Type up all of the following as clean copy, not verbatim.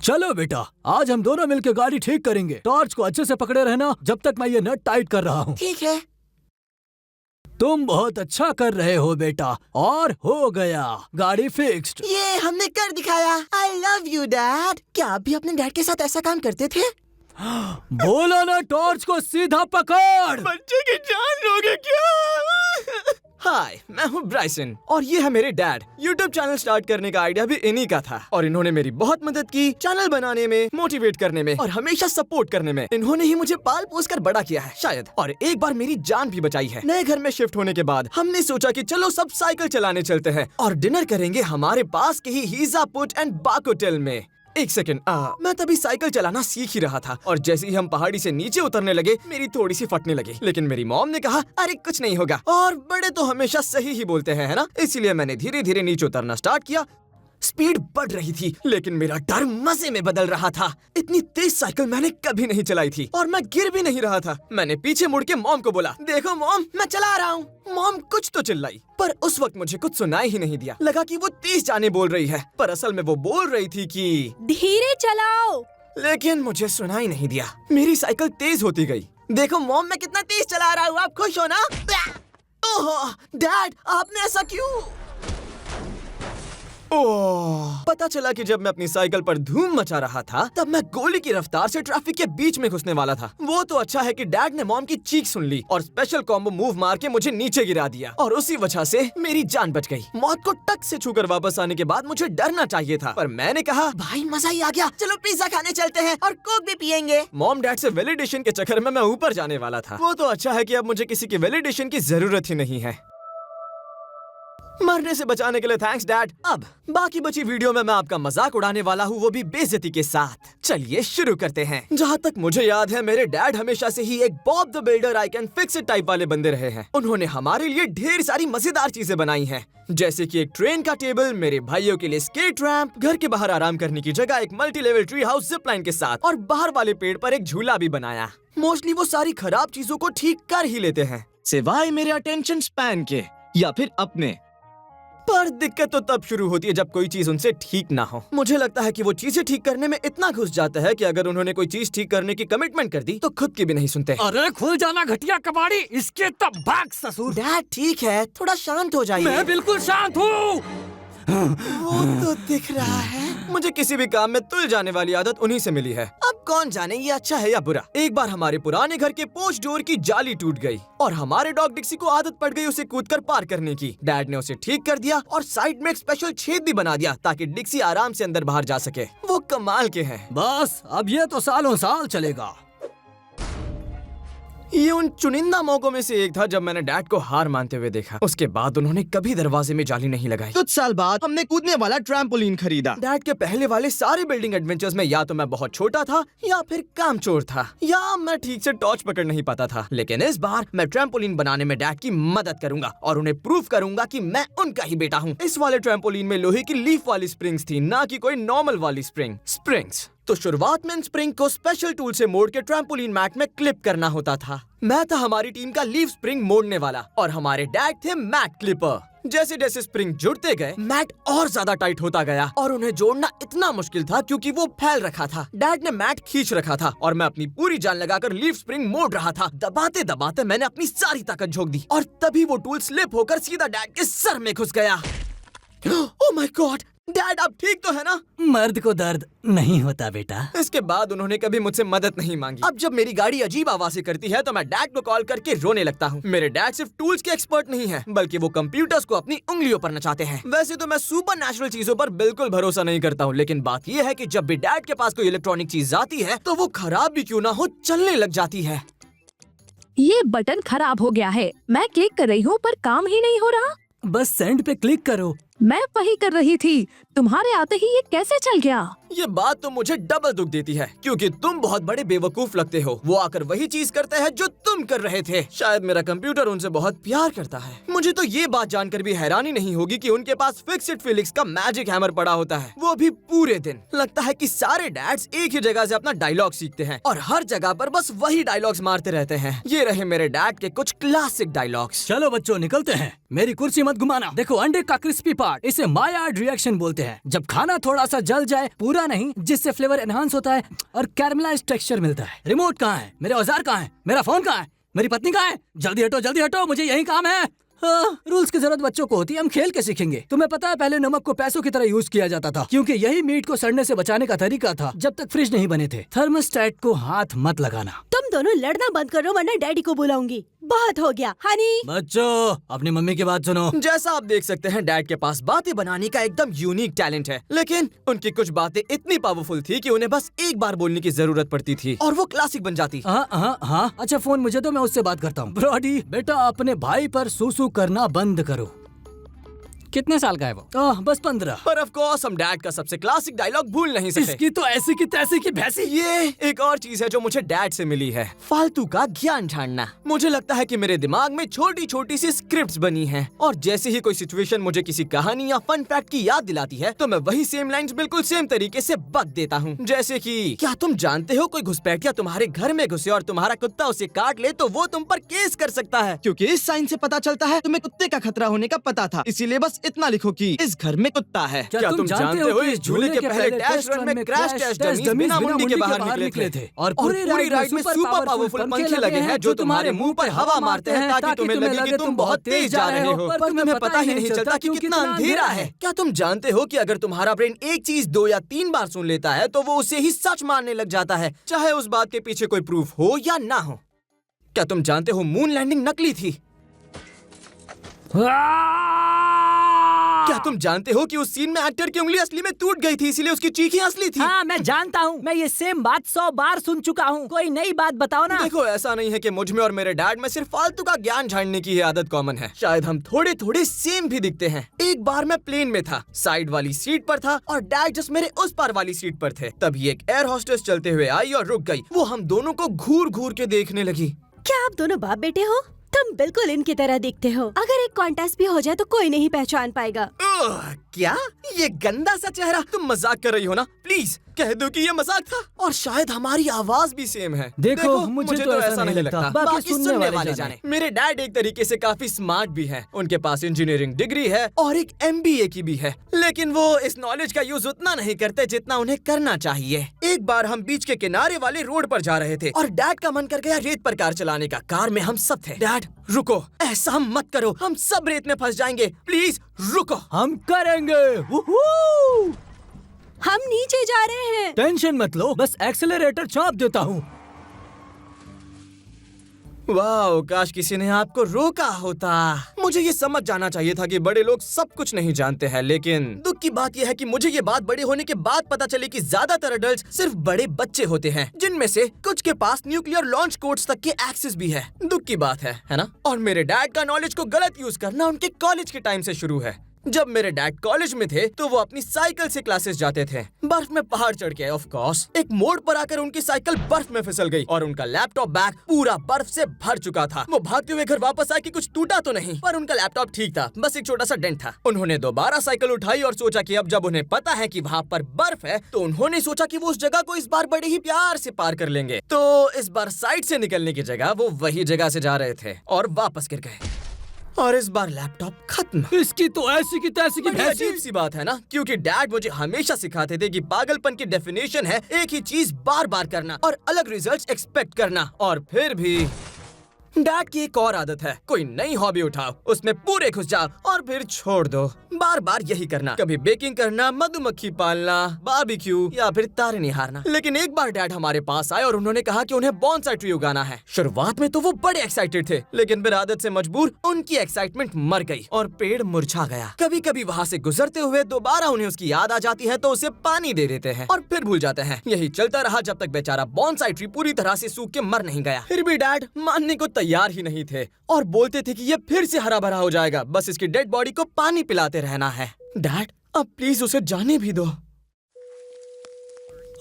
चलो बेटा, आज हम दोनों मिलकर गाड़ी ठीक करेंगे। टॉर्च को अच्छे से पकड़े रहना जब तक मैं ये नट टाइट कर रहा हूँ। ठीक है। तुम बहुत अच्छा कर रहे हो बेटा, और हो गया, गाड़ी फिक्स्ड। ये हमने कर दिखाया। I love you, Dad। क्या आप भी अपने डैड के साथ ऐसा काम करते थे? बोलो ना, टॉर्च को सीधा पकड़। बच्चे की जान लोगे क्या? हाय, मैं हूँ ब्राइसन और ये है मेरे डैड। YouTube चैनल स्टार्ट करने का आइडिया भी इन्हीं का था और इन्होंने मेरी बहुत मदद की चैनल बनाने में, मोटिवेट करने में और हमेशा सपोर्ट करने में। इन्होंने ही मुझे पाल पोस कर बड़ा किया है शायद, और एक बार मेरी जान भी बचाई है। नए घर में शिफ्ट होने के बाद हमने सोचा कि चलो सब साइकिल चलाने चलते हैं और डिनर करेंगे हमारे पास के ही हीजा पुट एंड बाक होटल में। एक सेकंड, मैं तभी साइकिल चलाना सीख ही रहा था और जैसे ही हम पहाड़ी से नीचे उतरने लगे मेरी थोड़ी सी फटने लगी, लेकिन मेरी मॉम ने कहा अरे कुछ नहीं होगा, और बड़े तो हमेशा सही ही बोलते हैं, है ना? इसीलिए मैंने धीरे धीरे नीचे उतरना स्टार्ट किया। स्पीड बढ़ रही थी लेकिन मेरा डर मजे में बदल रहा था। इतनी तेज साइकिल मैंने कभी नहीं चलाई थी और मैं गिर भी नहीं रहा था। मैंने पीछे मुड़ के मॉम को बोला, देखो मॉम, मैं चला रहा हूँ। मॉम कुछ तो चिल्लाई पर उस वक्त मुझे कुछ सुनाई ही नहीं दिया। लगा कि वो तेज जाने बोल रही है, पर असल में वो बोल रही थी कि धीरे चलाओ। लेकिन मुझे सुनाई नहीं दिया। मेरी साइकिल तेज होती गई। देखो मॉम, मैं कितना तेज चला रहा हूँ, आप खुश हो ना? ओह डैड, आपने ऐसा क्यों? ओह, पता चला कि जब मैं अपनी साइकिल पर धूम मचा रहा था तब मैं गोली की रफ्तार से ट्रैफिक के बीच में घुसने वाला था। वो तो अच्छा है कि डैड ने मॉम की चीख सुन ली और स्पेशल कॉम्बो मूव मार के मुझे नीचे गिरा दिया और उसी वजह से मेरी जान बच गई। मौत को टक से छूकर वापस आने के बाद मुझे डरना चाहिए था, पर मैंने कहा भाई मजा ही आ गया, चलो पिज्जा खाने चलते हैं और कोक भी पियेंगे। मॉम डैड से वैलिडेशन के चक्कर में मैं ऊपर जाने वाला था। वो तो अच्छा है कि अब मुझे किसी की वैलिडेशन की जरूरत ही नहीं है। मरने से बचाने के लिए थैंक्स डैड। अब बाकी बची वीडियो में मैं आपका मजाक उड़ाने वाला हूँ, वो भी बेइज्जती के साथ। चलिए शुरू करते हैं। जहाँ तक मुझे याद है मेरे डैड हमेशा से ही एक Bob the builder I can fix it type वाले बंदे रहे हैं। उन्होंने हमारे लिए ढेर सारी मजेदार चीजें बनाई हैं, जैसे कि एक ट्रेन का टेबल, मेरे भाइयों के लिए स्केट रैंप, घर के बाहर आराम करने की जगह, एक multi level tree house zip line के साथ, और बाहर वाले पेड़ पर एक झूला भी बनाया। मोस्टली वो सारी खराब चीजों को ठीक कर ही लेते हैं, सिवाय मेरे अटेंशन स्पैन के या फिर अपने। पर दिक्कत तो तब शुरू होती है जब कोई चीज उनसे ठीक ना हो। मुझे लगता है कि वो चीजें ठीक करने में इतना घुस जाता है कि अगर उन्होंने कोई चीज ठीक करने की कमिटमेंट कर दी तो खुद की भी नहीं सुनते। अरे खुल जाना घटिया कबाड़ी, इसके तब भाग ससुर। डैड ठीक है, थोड़ा शांत हो जाइए। मैं बिल्कुल शांत हूँ। वो तो दिख रहा है। मुझे किसी भी काम में तुल जाने वाली आदत उन्हीं से मिली है। अब कौन जाने ये अच्छा है या बुरा। एक बार हमारे पुराने घर के पोर्च डोर की जाली टूट गई और हमारे डॉग डिक्सी को आदत पड़ गई उसे कूदकर पार करने की। डैड ने उसे ठीक कर दिया और साइड में एक स्पेशल छेद भी बना दिया ताकि डिक्सी आराम से अंदर बाहर जा सके। वो कमाल के हैं। बस अब ये तो सालों साल चलेगा। ये उन चुनिंदा मौकों में से एक था जब मैंने डैड को हार मानते हुए देखा। उसके बाद उन्होंने कभी दरवाजे में जाली नहीं लगाई। कुछ साल बाद हमने कूदने वाला ट्रैम्पोलिन खरीदा। डैड के पहले वाले सारे बिल्डिंग एडवेंचर्स में या तो मैं बहुत छोटा था या फिर कामचोर था या मैं ठीक से टॉर्च पकड़ नहीं पाता था। लेकिन इस बार मैं ट्रैम्पोलिन बनाने में डैड की मदद करूंगा और उन्हें प्रूव करूंगा कि मैं उनका ही बेटा हूँ। इस वाले ट्रैम्पोलिन में लोहे की लीफ वाली स्प्रिंग्स थी, ना कि कोई नॉर्मल वाली स्प्रिंग्स। तो शुरुआत में इन स्प्रिंग को स्पेशल टूल से मोड़ के ट्रैम्पोलिन मैट में क्लिप करना होता था। मैं था हमारी टीम का लीफ स्प्रिंग मोड़ने वाला और हमारे डैड थे मैट क्लिपर। जैसे जैसे स्प्रिंग जुड़ते गए मैट और ज्यादा टाइट होता गया और उन्हें जोड़ना इतना मुश्किल था क्योंकि वो फैल रखा था। डैड ने मैट खींच रखा था और मैं अपनी पूरी जान लगाकर लीफ स्प्रिंग मोड़ रहा था। दबाते दबाते मैंने अपनी सारी ताकत झोंक दी और तभी वो टूल स्लिप होकर सीधा डैड के सर में घुस गया। ओह माय गॉड, डैड आप ठीक तो है ना? मर्द को दर्द नहीं होता बेटा। इसके बाद उन्होंने कभी मुझसे मदद नहीं मांगी। अब जब मेरी गाड़ी अजीब आवाजें करती है तो मैं डैड को कॉल करके रोने लगता हूँ। मेरे डैड सिर्फ टूल्स के एक्सपर्ट नहीं हैं, बल्कि वो कंप्यूटर्स को अपनी उंगलियों पर नचाते हैं। वैसे तो मैं सुपर नेचुरल चीजों पर बिल्कुल भरोसा नहीं करता हूँ, लेकिन बात ये है कि जब भी डैड के पास कोई इलेक्ट्रॉनिक चीज आती है तो वो खराब भी क्यों ना हो चलने लग जाती है। ये बटन खराब हो गया है। मैं क्लिक कर रही हूँ पर काम ही नहीं हो रहा। बस सेंड पे क्लिक करो। मैं वही कर रही थी, तुम्हारे आते ही ये कैसे चल गया? ये बात तो मुझे डबल दुख देती है क्योंकि तुम बहुत बड़े बेवकूफ लगते हो। वो आकर वही चीज करते हैं जो तुम कर रहे थे। शायद मेरा कंप्यूटर उनसे बहुत प्यार करता है। मुझे तो ये बात जानकर भी हैरानी नहीं होगी कि उनके पास फिक्स इट फिलिक्स का मैजिक हैमर पड़ा होता है, वो भी पूरे दिन। लगता है कि सारे डैड्स एक ही जगह से अपना डायलॉग सीखते हैं और हर जगह पर बस वही डायलॉग्स मारते रहते हैं। ये रहे मेरे डैड के कुछ क्लासिक डायलॉग्स। चलो बच्चों निकलते हैं। मेरी कुर्सी मत घुमाना। देखो अंडे का क्रिस्पी पार्ट, इसे मायार्ड रिएक्शन बोलते हैं। जब खाना थोड़ा सा जल जाए, पूरा नहीं, जिससे फ्लेवर एनहांस होता है और कैरमलाइज टेक्सचर मिलता है। रिमोट कहाँ है? मेरे औजार कहाँ है? मेरा फोन कहाँ है? मेरी पत्नी कहाँ है? जल्दी हटो, मुझे यही काम है। रूल्स की जरूरत बच्चों को होती है, हम खेल के सीखेंगे। तुम्हें पता है पहले नमक को पैसों की तरह यूज किया जाता था, क्योंकि यही मीट को सड़ने से बचाने का तरीका था जब तक फ्रिज नहीं बने थे। थर्मोस्टेट को हाथ मत लगाना। तुम दोनों लड़ना बंद करो वरना डैडी को बुलाऊंगी। बहुत हो गया। हनी, बच्चों अपनी मम्मी की बात सुनो। जैसा आप देख सकते हैं, डैड के पास बातें बनाने का एकदम यूनिक टैलेंट है, लेकिन उनकी कुछ बातें इतनी पावरफुल थी कि उन्हें बस एक बार बोलने की जरूरत पड़ती थी और वो क्लासिक बन जाती। हाँ, अच्छा फोन मुझे दो, मैं उससे बात करता हूँ। ब्रॉडी बेटा, अपने भाई पर सूसू करना बंद करो। कितने साल का है वो? बस 15। पर ऑफ कोर्स हम डैड का सबसे क्लासिक डायलॉग भूल नहीं सकते। इसकी तो ऐसी की तैसी की भैंसी। ये एक और चीज है जो मुझे डैड से मिली है, फालतू का ज्ञान झाड़ना। मुझे लगता है कि मेरे दिमाग में छोटी छोटी सी स्क्रिप्ट्स बनी हैं, और जैसे ही कोई सिचुएशन मुझे किसी कहानी या फन फैक्ट की याद दिलाती है तो मैं वही सेम लाइंस बिल्कुल सेम तरीके से बक देता हूँ। जैसे कि क्या तुम जानते हो कोई घुसपैठिया तुम्हारे घर में घुसे और तुम्हारा कुत्ता उसे काट ले तो वो तुम पर केस कर सकता है, क्योंकि इस साइन से पता चलता है तुम्हें कुत्ते का खतरा होने का पता था, इसीलिए बस इतना लिखो कि इस घर में कुत्ता है। क्या तुम जानते हो इस झूले के पहले टेस्ट रन में क्रैश टेस्ट डमीज बिना मुंडी के बाहर निकले थे और पूरी राइड में सुपर पावरफुल पंखे लगे हैं जो तुम्हारे मुंह पर हवा मारते हैं ताकि तुम्हें लगे कि तुम बहुत तेज जा रहे हो, पर तुम्हें पता ही नहीं चलता कि कितना अंधेरा है। क्या तुम जानते हो कि अगर तुम्हारा ब्रेन एक चीज 2 या 3 बार सुन लेता है तो वो उसे ही सच मानने लग जाता है, चाहे उस बात के पीछे कोई प्रूफ हो या ना हो। क्या तुम जानते हो मून लैंडिंग नकली थी? क्या तुम जानते हो कि उस सीन में एक्टर की उंगली असली में टूट गई थी, इसलिए उसकी चीखें असली थी? हाँ, मैं जानता हूँ। मैं ये सेम बात 100 बार सुन चुका हूँ। कोई नई बात बताओ ना। देखो, ऐसा नहीं है कि मुझ में और मेरे डैड में सिर्फ फालतू का ज्ञान झाड़ने की आदत कॉमन है। शायद हम थोड़े थोड़े सेम भी दिखते हैं। एक बार मैं प्लेन में था, साइड वाली सीट पर था और डैड जस्ट मेरे उस पार वाली सीट पर थे। तभी एक एयर होस्टेस चलते हुए आई और रुक गई। वो हम दोनों को घूर घूर के देखने लगी। क्या आप दोनों बाप बेटे हो? तुम बिल्कुल इनकी तरह दिखते हो। अगर एक कॉन्टेस्ट भी हो जाए तो कोई नहीं पहचान पाएगा। क्या ये गंदा सा चेहरा? तुम मजाक कर रही हो ना? प्लीज कह दो कि ये मजाक था। और शायद हमारी आवाज भी सेम है। देखो, मुझे तो ऐसा नहीं लगता। बाकी सुनने वाले जाने। मेरे डैड एक तरीके से काफी स्मार्ट भी हैं। उनके पास इंजीनियरिंग डिग्री है और एक MBA की भी है, लेकिन वो इस नॉलेज का यूज उतना नहीं करते जितना उन्हें करना चाहिए। एक बार हम बीच के किनारे वाले रोड पर जा रहे थे और डैड का मन कर गया रेत पर कार चलाने का। कार में हम सब थे। डैड रुको, ऐसा मत करो, हम सब रेत में फंस जाएंगे, प्लीज रुको। हम करेंगे। हम नीचे जा रहे हैं। टेंशन मत लो, बस एक्सेलरेटर चाप देता हूँ। वाह, काश किसी ने आपको रोका होता। मुझे ये समझ जाना चाहिए था कि बड़े लोग सब कुछ नहीं जानते हैं, लेकिन दुख की बात यह है कि मुझे ये बात बड़े होने के बाद पता चली कि ज्यादातर एडल्ट्स सिर्फ बड़े बच्चे होते हैं, जिनमें से कुछ के पास न्यूक्लियर लॉन्च कोड्स तक के एक्सेस भी है। दुख की बात है ना? और मेरे डैड का नॉलेज को गलत यूज करना उनके कॉलेज के टाइम से शुरू है। जब मेरे डैड कॉलेज में थे तो वो अपनी साइकिल से क्लासेस जाते थे। बर्फ में पहाड़ चढ़ के, ऑफ कोर्स। एक मोड़ पर आकर उनकी साइकिल बर्फ में फिसल गई और उनका लैपटॉप बैग पूरा बर्फ से भर चुका था। वो भागते हुए घर वापस आए कि कुछ टूटा तो नहीं, पर उनका लैपटॉप ठीक था, बस एक छोटा सा डेंट था। उन्होंने दोबारा साइकिल उठाई और सोचा कि अब जब उन्हें पता है कि वहाँ पर बर्फ है तो उन्होंने सोचा कि वो उस जगह को इस बार बड़े ही प्यार से पार कर लेंगे। तो इस बार साइड से निकलने की जगह वो वही जगह से जा रहे थे और वापस गिर गए। और इस बार लैपटॉप खत्म। इसकी तो ऐसी की तैसी की भैंसी। अजीब सी बात है ना, क्योंकि डैड मुझे हमेशा सिखाते थे कि पागलपन की डेफिनेशन है एक ही चीज बार बार करना और अलग रिजल्ट्स एक्सपेक्ट करना। और फिर भी डैड की एक और आदत है, कोई नई हॉबी उठाओ, उसमें पूरे घुस जाओ और फिर छोड़ दो। बार बार यही करना, कभी बेकिंग करना, मधुमक्खी पालना, बारबेक्यू या फिर तारे निहारना। लेकिन एक बार डैड हमारे पास आए और उन्होंने कहा कि उन्हें बोनसाई ट्री उगाना है। शुरुआत में तो वो बड़े एक्साइटेड थे, लेकिन फिर आदत से मजबूर उनकी एक्साइटमेंट मर गई और पेड़ मुरझा गया। कभी कभी वहाँ से गुजरते हुए दोबारा उन्हें उसकी याद आ जाती है तो उसे पानी दे देते हैं और फिर भूल जाते हैं। यही चलता रहा जब तक बेचारा बोनसाई ट्री पूरी तरह से सूख के मर नहीं गया। फिर भी डैड मानने को तैयार ही नहीं थे और बोलते थे कि ये फिर से हरा भरा हो जाएगा, बस इसकी डेड बॉडी को पानी पिलाते रहना है। डैड अब प्लीज उसे जाने भी दो।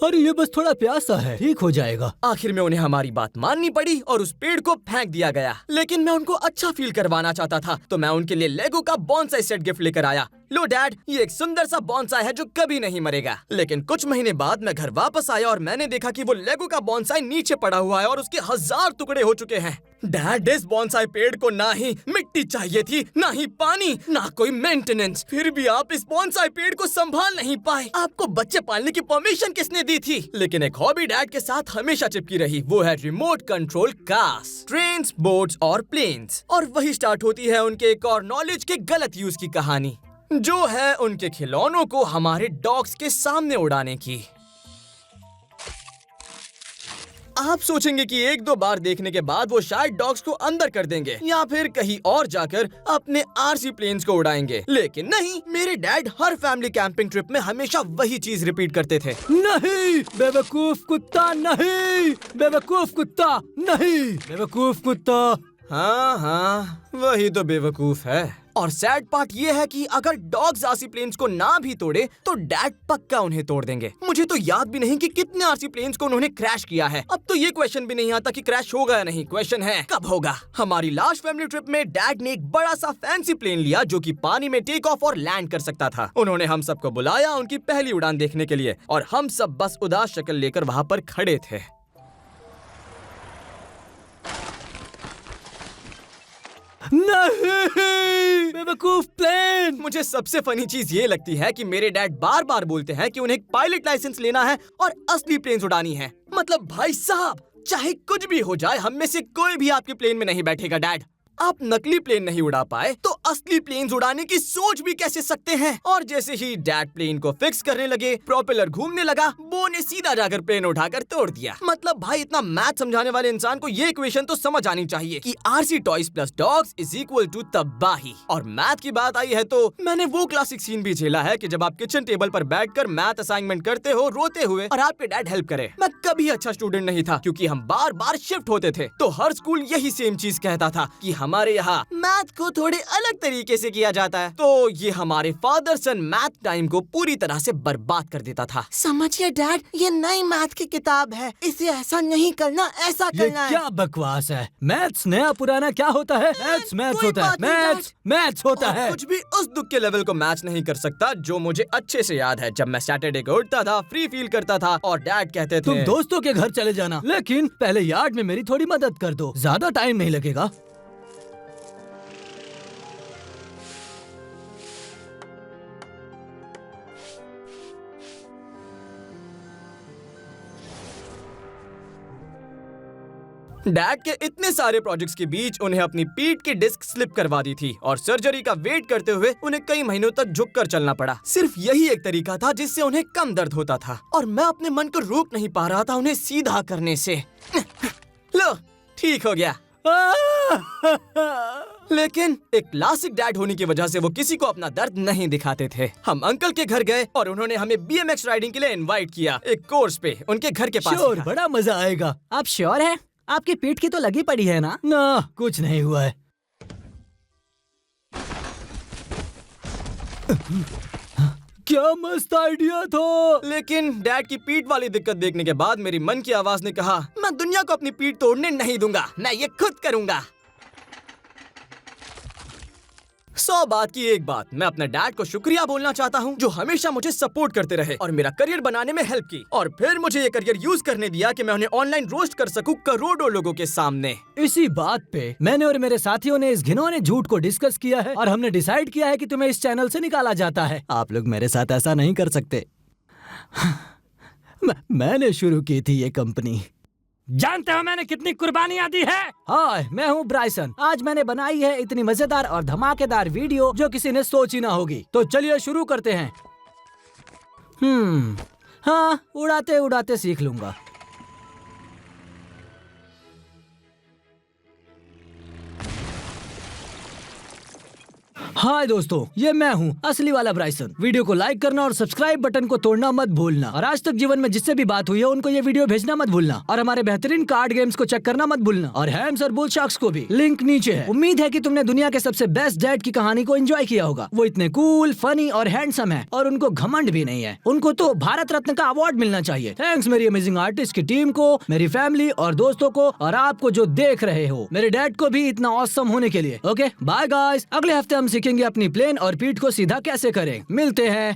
अरे ये बस थोड़ा प्यासा है, ठीक हो जाएगा। आखिर में उन्हें हमारी बात माननी पड़ी और उस पेड़ को फेंक दिया गया। लेकिन मैं उनको अच्छा फील करवाना चाहता था तो मैं उनके लिए लेगो का बोनसाई सेट गिफ्ट लेकर आया। लो डैड, ये एक सुंदर सा बोनसाई है जो कभी नहीं मरेगा। लेकिन कुछ महीने बाद मैं घर वापस आया और मैंने देखा कि वो लेगो का बोनसाई नीचे पड़ा हुआ है और उसके 1000 टुकड़े हो चुके हैं। डैड, इस बॉन्साई पेड़ को ना ही मिट्टी चाहिए थी, ना ही पानी, ना कोई मेंटेनेंस, फिर भी आप इस बॉन्साई पेड़ को संभाल नहीं पाए। आपको बच्चे पालने की परमिशन किसने दी थी? लेकिन एक हॉबी डैड के साथ हमेशा चिपकी रही, वो है remote control cars, trains, boats और प्लेन्स। और वही स्टार्ट होती है उनके एक और नॉलेज के गलत यूज की कहानी, जो है उनके खिलौनों को हमारे डॉग्स के सामने उड़ाने की। आप सोचेंगे कि एक दो बार देखने के बाद वो शायद डॉग्स को अंदर कर देंगे या फिर कहीं और जाकर अपने आरसी प्लेन्स को उड़ाएंगे, लेकिन नहीं, मेरे डैड हर फैमिली कैंपिंग ट्रिप में हमेशा वही चीज रिपीट करते थे। नहीं बेवकूफ कुत्ता, नहीं बेवकूफ कुत्ता, नहीं बेवकूफ कुत्ता। हाँ, वही तो बेवकूफ है। और सैड पार्ट ये है कि अगर डॉग्स आरसी प्लेन्स को ना भी तोड़े तो डैड पक्का उन्हें तोड़ देंगे। मुझे तो याद भी नहीं कि कितने आरसी प्लेन्स को उन्होंने क्रैश किया है। अब तो ये क्वेश्चन भी नहीं आता कि क्रैश होगा या नहीं, क्वेश्चन है कब होगा। हमारी लास्ट फैमिली ट्रिप में डैड ने एक बड़ा सा फैंसी प्लेन लिया जो कि पानी में टेक ऑफ और लैंड कर सकता था। उन्होंने हम सबको बुलाया उनकी पहली उड़ान देखने के लिए, और हम सब बस उदास शक्ल लेकर वहाँ पर खड़े थे। नहीं बेवकूफ प्लेन। मुझे सबसे फनी चीज ये लगती है कि मेरे डैड बार बार बोलते हैं कि उन्हें एक पायलट लाइसेंस लेना है और असली प्लेन्स उड़ानी है। मतलब भाई साहब, चाहे कुछ भी हो जाए, हम में से कोई भी आपके प्लेन में नहीं बैठेगा। डैड, आप नकली प्लेन नहीं उड़ा पाए तो असली प्लेन्स उड़ाने की सोच भी कैसे सकते हैं? और जैसे ही डैड प्लेन को फिक्स करने लगे, प्रोपेलर घूमने लगा, बो ने सीधा जाकर प्लेन उठाकर तोड़ दिया। मतलब भाई, इतना मैथ समझाने वाले इंसान को ये इक्वेशन तो समझ आनी चाहिए कि RC toys plus dogs is equal to तबाही। और मैथ की बात आई है तो मैंने वो क्लासिक सीन भी झेला है कि जब आप किचन टेबल पर बैठकर मैथ असाइनमेंट करते हो रोते हुए और आपके डैड हेल्प करे। मैं कभी अच्छा स्टूडेंट नहीं था क्योंकि हम बार बार शिफ्ट होते थे, तो हर स्कूल यही सेम चीज कहता था कि हमारे यहाँ मैथ को थोड़े अलग तरीके से किया जाता है। तो ये हमारे फादर सन मैथ टाइम को पूरी तरह से बर्बाद कर देता था। समझिए डैड, ये नई मैथ की किताब है, इसे ऐसा नहीं करना, ऐसा ये करना है। क्या बकवास है? मैथ्स नया पुराना क्या होता है? मैथ्स मैथ्स कोई होता है, बात नहीं, मैथ्स मैथ्स होता और है। कुछ भी उस दुख के लेवल को मैच नहीं कर सकता जो मुझे अच्छे से याद है जब मैं सैटरडे को उठता था, फ्री फील करता था और डैड कहते तुम थे दोस्तों के घर चले जाना, लेकिन पहले यार्ड में मेरी थोड़ी मदद कर दो, ज्यादा टाइम नहीं लगेगा। डैड के इतने सारे प्रोजेक्ट्स के बीच उन्हें अपनी पीठ की डिस्क स्लिप करवा दी थी और सर्जरी का वेट करते हुए उन्हें कई महीनों तक झुककर चलना पड़ा। सिर्फ यही एक तरीका था जिससे उन्हें कम दर्द होता था और मैं अपने मन को रोक नहीं पा रहा था उन्हें सीधा करने से। लो, ठीक हो गया। लेकिन एक क्लासिक डैड होने की वजह से वो किसी को अपना दर्द नहीं दिखाते थे। हम अंकल के घर गए और उन्होंने हमें BMX राइडिंग के लिए इनवाइट किया, एक कोर्स पे उनके घर के पास। श्योर, बड़ा मजा आएगा। आप श्योर है? आपकी पीठ की तो लगी पड़ी है ना? ना, कुछ नहीं हुआ है। क्या मस्त आइडिया था। लेकिन डैड की पीठ वाली दिक्कत देखने के बाद मेरी मन की आवाज ने कहा, मैं दुनिया को अपनी पीठ तोड़ने नहीं दूंगा, मैं ये खुद करूंगा। 100 बात की एक बात, मैं अपने डैड को शुक्रिया बोलना चाहता हूँ जो हमेशा मुझे सपोर्ट करते रहे और मेरा करियर बनाने में हेल्प की, और फिर मुझे ये करियर यूज करने दिया कि मैं उन्हें ऑनलाइन रोस्ट कर सकूं करोड़ों लोगों के सामने। इसी बात पे मैंने और मेरे साथियों ने इस घिनौने झूठ को डिस्कस किया है और हमने डिसाइड किया है कि तुम्हें इस चैनल से निकाला जाता है। आप लोग मेरे साथ ऐसा नहीं कर सकते। मैंने शुरू की थी ये कंपनी। जानते हो मैंने कितनी कुर्बानियां दी है? हाय, मैं हूँ ब्राइसन। आज मैंने बनाई है इतनी मजेदार और धमाकेदार वीडियो जो किसी ने सोची ना होगी। तो चलिए शुरू करते हैं। हाँ, उड़ाते उड़ाते सीख लूंगा। हाय दोस्तों, ये मैं हूँ असली वाला ब्राइसन। वीडियो को लाइक करना और सब्सक्राइब बटन को तोड़ना मत भूलना। और आज तक जीवन में जिससे भी बात हुई है उनको ये वीडियो भेजना मत भूलना। और हमारे बेहतरीन कार्ड गेम्स को चेक करना मत भूलना। और हैम्स और बुल शार्क्स को भी, लिंक नीचे है। उम्मीद है कि तुमने दुनिया के सबसे बेस्ट डैड की कहानी को एंजॉय किया होगा। वो इतने कूल, फनी और हैंडसम है और उनको घमंड भी नहीं है। उनको तो भारत रत्न का अवार्ड मिलना चाहिए। थैंक्स मेरी अमेजिंग आर्टिस्ट की टीम को, मेरी फैमिली और दोस्तों को, और आपको जो देख रहे हो, मेरे डैड को भी इतना ऑसम होने के लिए। ओके बाय गाइस, अगले हफ्ते हम सीखेंगे अपनी प्लेन और पीठ को सीधा कैसे करें। मिलते हैं।